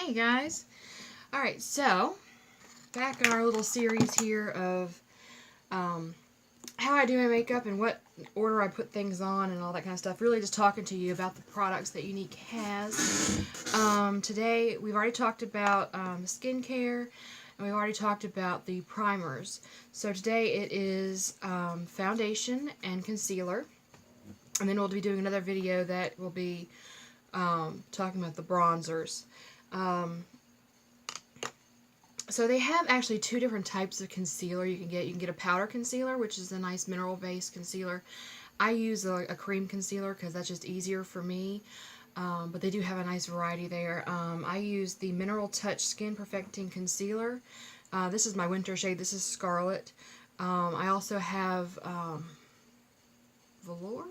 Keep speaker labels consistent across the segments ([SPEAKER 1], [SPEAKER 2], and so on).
[SPEAKER 1] Hey guys! Alright, so back in our little series here of how I do my makeup and what order I put things on and all that kind of stuff. Really just talking to you about the products that Younique has. Today we've already talked about skincare and we've already talked about the primers. So today it is foundation and concealer. And then we'll be doing another video that will be talking about the bronzers. So they have actually two different types of concealer you can get. You can get a powder concealer, which is a nice mineral-based concealer. I use a cream concealer because that's just easier for me. But they do have a nice variety there. I use the Mineral Touch Skin Perfecting Concealer. This is my winter shade. This is Scarlet. I also have Velour?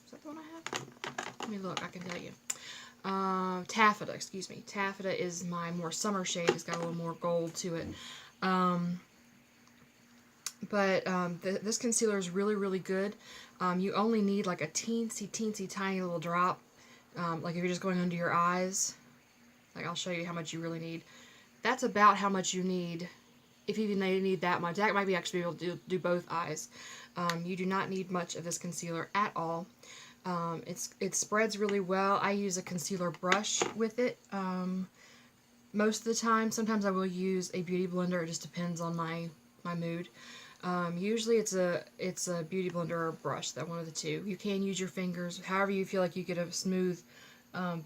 [SPEAKER 1] Is that the one I have? Let me look. I can tell you. Taffeta, excuse me. Taffeta is my more summer shade. It's got a little more gold to it. This concealer is really, really good. You only need like a teensy tiny little drop. Like if you're just going under your eyes. Like I'll show you how much you really need. That's about how much you need. If you even need that much. That might be actually able to do both eyes. You do not need much of this concealer at all. It spreads really well. I use a concealer brush with it most of the time. Sometimes I will use a beauty blender. It just depends on my mood. Usually it's a beauty blender or a brush, that one of the two. You can use your fingers, however you feel like you get a smooth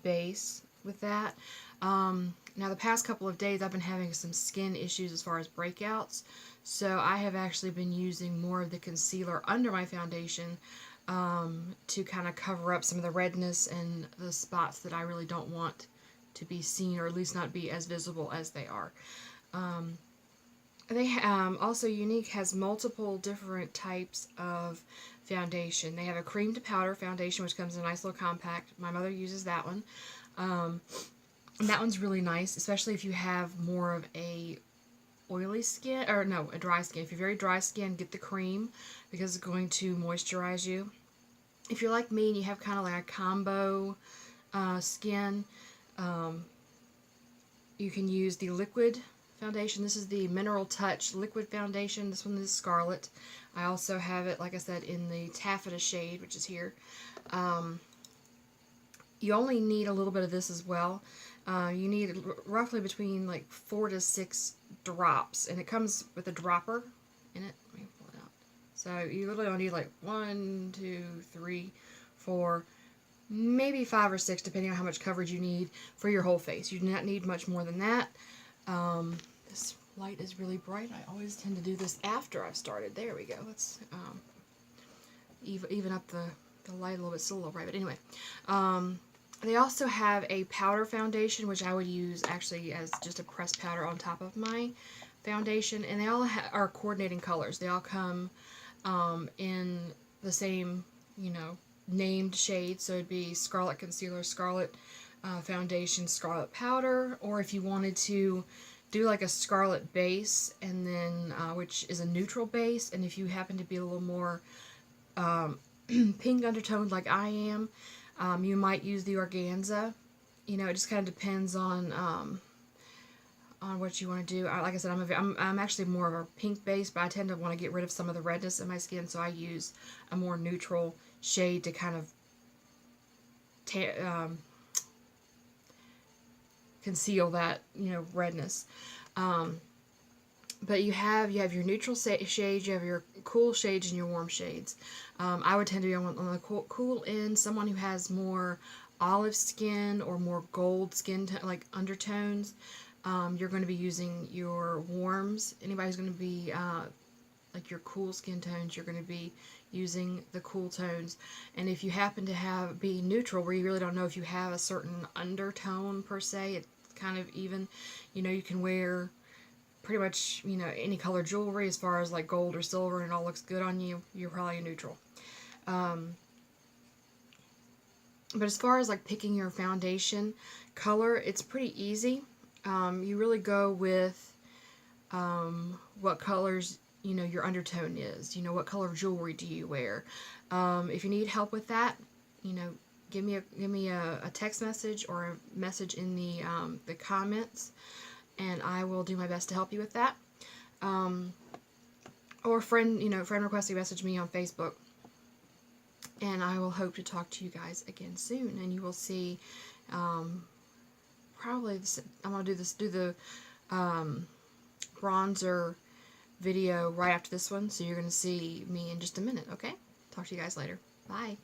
[SPEAKER 1] base with that. Now the past couple of days I've been having some skin issues as far as breakouts, so I have actually been using more of the concealer under my foundation to kind of cover up some of the redness and the spots that I really don't want to be seen, or at least not be as visible as they are. Also, Younique has multiple different types of foundation. They have a cream to powder foundation, which comes in a nice little compact. My mother uses that one. And that one's really nice, especially if you have more of a oily skin, or no, a dry skin. If you're very dry skin, get the cream because it's going to moisturize you. If you're like me and you have kind of like a combo skin, you can use the liquid foundation. This is the Mineral Touch Liquid Foundation. This one is Scarlet. I also have it, like I said, in the Taffeta shade, which is here. You only need a little bit of this as well. You need roughly between like 4 to 6 drops, and it comes with a dropper in it. Let me pull it out. So you literally only need like 1, 2, 3, 4, maybe 5 or 6, depending on how much coverage you need for your whole face. You do not need much more than that. This light is really bright. I always tend to do this after I've started. There we go. Let's even up the light a little bit. Still a little bright, but anyway. They also have a powder foundation, which I would use actually as just a pressed powder on top of my foundation, and they all are coordinating colors. They all come in the same, named shade. So it'd be Scarlet Concealer, Scarlet Foundation, Scarlet Powder, or if you wanted to do like a Scarlet base, and then which is a neutral base, and if you happen to be a little more pink undertoned like I am, you might use the organza. It just kind of depends on what you want to do. Like I said, I'm actually more of a pink base, but I tend to want to get rid of some of the redness in my skin, so I use a more neutral shade to kind of conceal that redness. But you have your neutral shades, you have your cool shades, and your warm shades. I would tend to be on the cool end. Someone who has more olive skin or more gold skin, like undertones, you're going to be using your warms. Anybody who's going to be like your cool skin tones, you're going to be using the cool tones. And if you happen to be neutral, where you really don't know if you have a certain undertone per se, it's kind of even, you can wear pretty much, any color jewelry as far as like gold or silver, and it all looks good on you, you're probably a neutral. But as far as like picking your foundation color, it's pretty easy. You really go with what colors your undertone is. What color of jewelry do you wear. If you need help with that, give me a text message or a message in the comments, and I will do my best to help you with that. Or friend requesting message me on Facebook, and I will hope to talk to you guys again soon. And you will see, probably this, I'm gonna do the bronzer video right after this one, so you're gonna see me in just a minute. Okay, talk to you guys later. Bye.